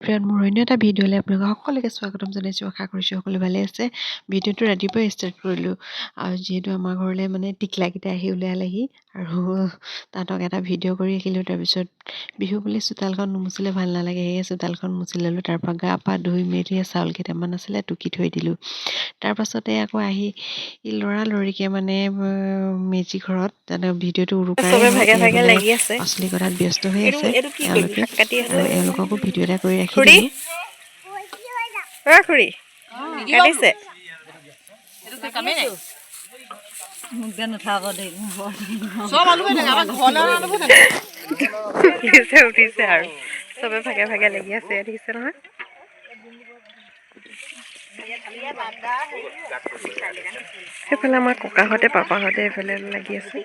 Friend মোৰ অন্য এটা ভিডিঅ'লৈ আপোনালোকক সকলোকে স্বাগতম জনাইছোঁ আশা কৰিছোঁ সকলো ভালে আছে ভিডিঅ'টো ৰাতিপুৱাই ষ্টাৰ্ট কৰিলোঁ আৰু যিহেতু আমাৰ ঘৰলৈ মানে টিকলাকেইটা আহি ওলালেহি আৰু তাহাঁতক এটা ভিডিঅ' কৰি ৰাখিলোঁ তাৰপিছত বিহু বুলি চোতালখন নুমুচিলে ভাল নালাগে সেয়ে চোতালখন মুচি ল'লোঁ তাৰপৰা গা পা ধুই মেলি চাউল কেইটামান আছিলে টুকি থৈ দিলোঁ তাৰপাছতে আকৌ আহি লৰালৰিকৈ মানে মেজি ঘৰত তাতে ভিডিঅ'টো উৰুকাই মানে পাচলি কটাত ব্যস্ত হৈ আছে তেওঁলোকে আৰু এওঁলোককো ভিডিঅ' এটা কৰি ৰাখি দিলোঁ খুৰী কাটিছে উঠিছে আৰু চবে ভাগে ভাগে লাগি আছে দেখিছে নহয় সেইফালে আমাৰ ককাহঁতে পাপাহঁতে এইফালে লাগি আছে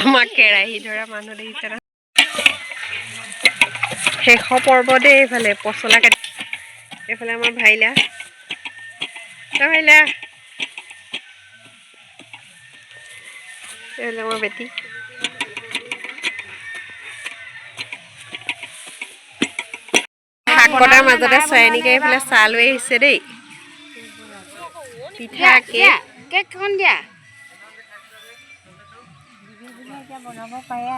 আমাৰ কেৰাহী ধৰা মানুহ দেখিছে নহয় শেষ পৰ্ব দেই এইফালে পচলা কাটি এইফালে আমাৰ ভাইলা এইফালে আমাৰ বেটি শাক কটাৰ মাজতে চয়নিকে এইফালে চাহ লৈ আহিছে দেই পিঠা কেক খন দিয়া বনাব পাৰে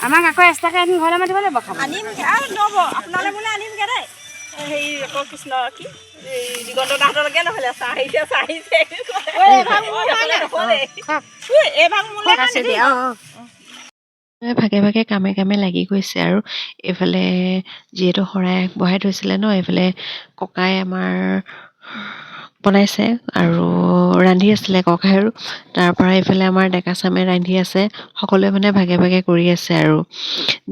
আমাক আকৌ এক্সট্ৰাকে আনি ঘৰলৈ মাতিব লাগিব আনিম নব আপোনালৈ বোলে আনিমগৈ দেই হেৰি আকৌ কৃষ্ণ কি দিগন্ত দাহঁতলৈকে নহ'লে চাহ আহিছে ভাগে ভাগে কামে কামে লাগি গৈছে আৰু এইফালে যিহেতু শৰাই বহাই থৈছিলে ন এইফালে ককাই আমাৰ বনাইছে আৰু ৰান্ধি আছিলে ককাই আৰু তাৰপৰা এইফালে আমাৰ ডেকা চামে ৰান্ধি আছে সকলোৱে মানে ভাগে ভাগে কৰি আছে আৰু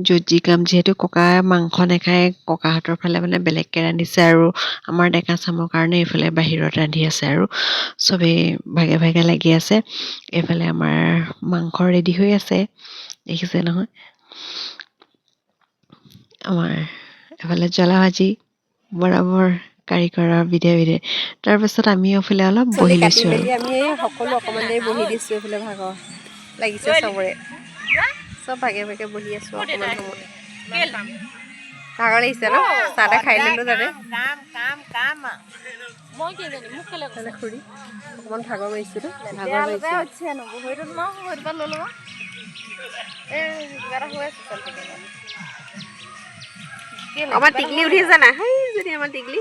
য'ত যি কাম যিহেতু ককাই মাংস নাখায় ককাহঁতৰ ফালে মানে বেলেগকৈ ৰান্ধিছে আৰু আমাৰ ডেকা চামৰ কাৰণে এইফালে বাহিৰত ৰান্ধি আছে আৰু চবেই ভাগে ভাগে লাগি আছে এইফালে আমাৰ মাংস ৰেডি হৈ আছে দেখিছে নহয় আমাৰ এফালে জ্বলা ভাজি বৰাবৰ কাৰিকৰৰ বিধে বিধে তাৰপাছত আমি এইফালে অলপ বহি লৈছোঁ আৰু আমি সকলো অকণমান দেৰি বহি দিছোঁ এইফালে ভাগৰ লাগিছে চবৰে চব ভাগে ভাগে বহি আছোঁ অকণমান সময় ভাগৰ লাগিছে ন চাহ তাহ খাই ল'লোঁ তাতে খুৰী অকণমান ভাগৰ মাৰিছোঁ আমাৰ টিকলি উঠিছে না সেই যদি আমাৰ টিকলি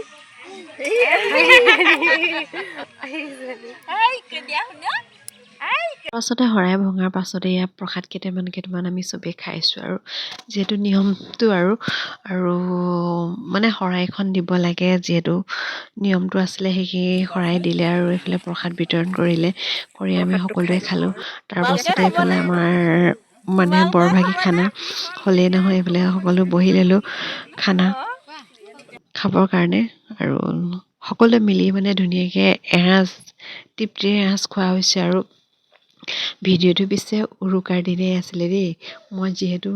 পাছতে শৰাই ভঙাৰ পাছতে ইয়াত প্ৰসাদ কেইটামান আমি চবেই খাইছোঁ আৰু যিহেতু নিয়মটো আৰু মানে শৰাইখন দিব লাগে যিহেতু নিয়মটো আছিলে সেইখিনি শৰাই দিলে আৰু এইফালে প্ৰসাদ বিতৰণ কৰি আমি সকলোৱে খালোঁ তাৰপাছতে এইফালে আমাৰ মানে বৰভাগী খানা হ'লেই নহয় এইফালে সকলো বহি ল'লোঁ খানা খাবৰ কাৰণে আৰু সকলোৱে মিলি মানে ধুনীয়াকৈ এসাঁজ তৃপ্তিৰে এসাঁজ খোৱা হৈছে আৰু ভিডিঅ'টো পিছে উৰুকাৰ দিনেই আছিলে দেই মই যিহেতু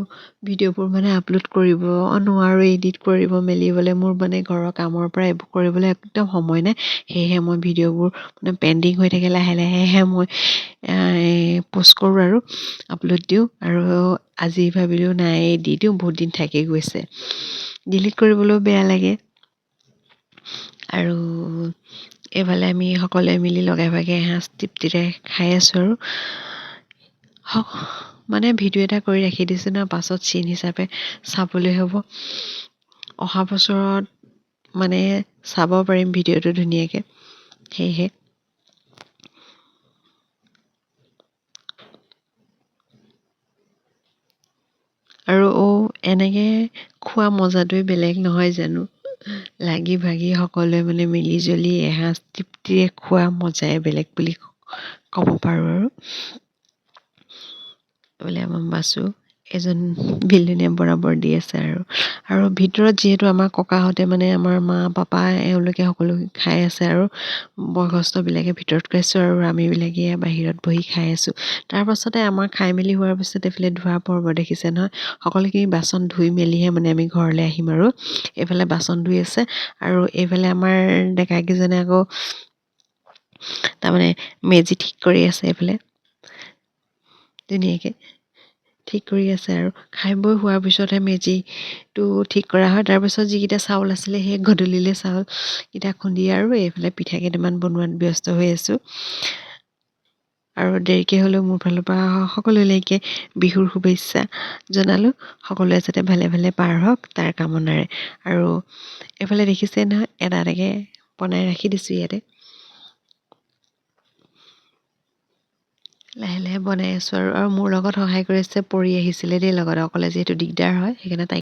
ভিডিঅ'বোৰ মানে আপলোড কৰিব নোৱাৰোঁ এডিট কৰিব মেলিবলৈ মোৰ মানে ঘৰৰ কামৰ পৰা এইবোৰ কৰিবলৈ একদম সময় নাই সেয়েহে মই ভিডিঅ'বোৰ মানে পেণ্ডিং হৈ থাকে লাহে লাহেহে মই প'ষ্ট কৰোঁ আৰু আপলোড দিওঁ আৰু আজি ভাবিলোঁ নাই দি দিওঁ বহুত দিন থাকি গৈছে ডিলিট কৰিবলৈও বেয়া লাগে আৰু এইফালে আমি সকলোৱে মিলি লগে ভাগে এসাঁজ তৃপ্তিৰে খাই আছোঁ আৰু মানে ভিডিঅ' এটা কৰি ৰাখি দিছোঁ ন পাছত চিন হিচাপে চাবলৈ হ'ব অহা বছৰত মানে চাব পাৰিম ভিডিঅ'টো ধুনীয়াকৈ সেয়েহে আৰু এনেকৈ খোৱা মজাটোৱে বেলেগ নহয় জানো লাগি ভাগি সকলোৱে মানে মিলি জুলি এসাঁজ তৃপ্তিৰে খোৱা মজাই বেলেগ বুলি ক'ব পাৰোঁ আৰু বোলে আমাৰ বাচু এজন বিলনীয়া বৰাবৰ দি আছে আৰু ভিতৰত যিহেতু আমাৰ ককাহঁতে মানে আমাৰ মা পাপা এওঁলোকে সকলো খাই আছে আৰু বয়সস্থবিলাকে ভিতৰত খাইছোঁ আৰু আমিবিলাকে বাহিৰত বহি খাই আছোঁ তাৰপাছতে আমাৰ খাই মেলি হোৱাৰ পিছত এইফালে ধোৱা পৰ্ব দেখিছে নহয় সকলোখিনি বাচন ধুই মেলিহে মানে আমি ঘৰলৈ আহিম আৰু এইফালে বাচন ধুই আছে আৰু এইফালে আমাৰ ডেকাকেইজনে আকৌ তাৰমানে মেজি ঠিক কৰি আছে এইফালে ধুনীয়াকৈ ঠিক কৰি আছে আৰু খাই বৈ হোৱাৰ পিছতহে মেজিটো ঠিক কৰা হয়। তাৰপিছত যিকেইটা চাউল আছিলে সেই গধূলিলৈ চাউলকেইটা খুন্দি আৰু এইফালে পিঠা কেইটামান বনোৱাত ব্যস্ত হৈ আছোঁ। আৰু দেৰিকৈ হ'লেও মোৰ ফালৰ পৰা সকলোলৈকে বিহুৰ শুভেচ্ছা জনালোঁ। সকলোৱে যাতে ভালে ভালে পাৰ হওক তাৰ কামনাৰে। আৰু এইফালে দেখিছে নহয় এটা এটাকৈ বনাই ৰাখি দিছোঁ ইয়াতে। লাহে লাহে বনাই আছোঁ আৰু মোৰ লগত সহায় কৰিছে পৰি আহিছিলে দেই লগত, অকলে যিহেতু দিগদাৰ হয় সেইকাৰণে তাইক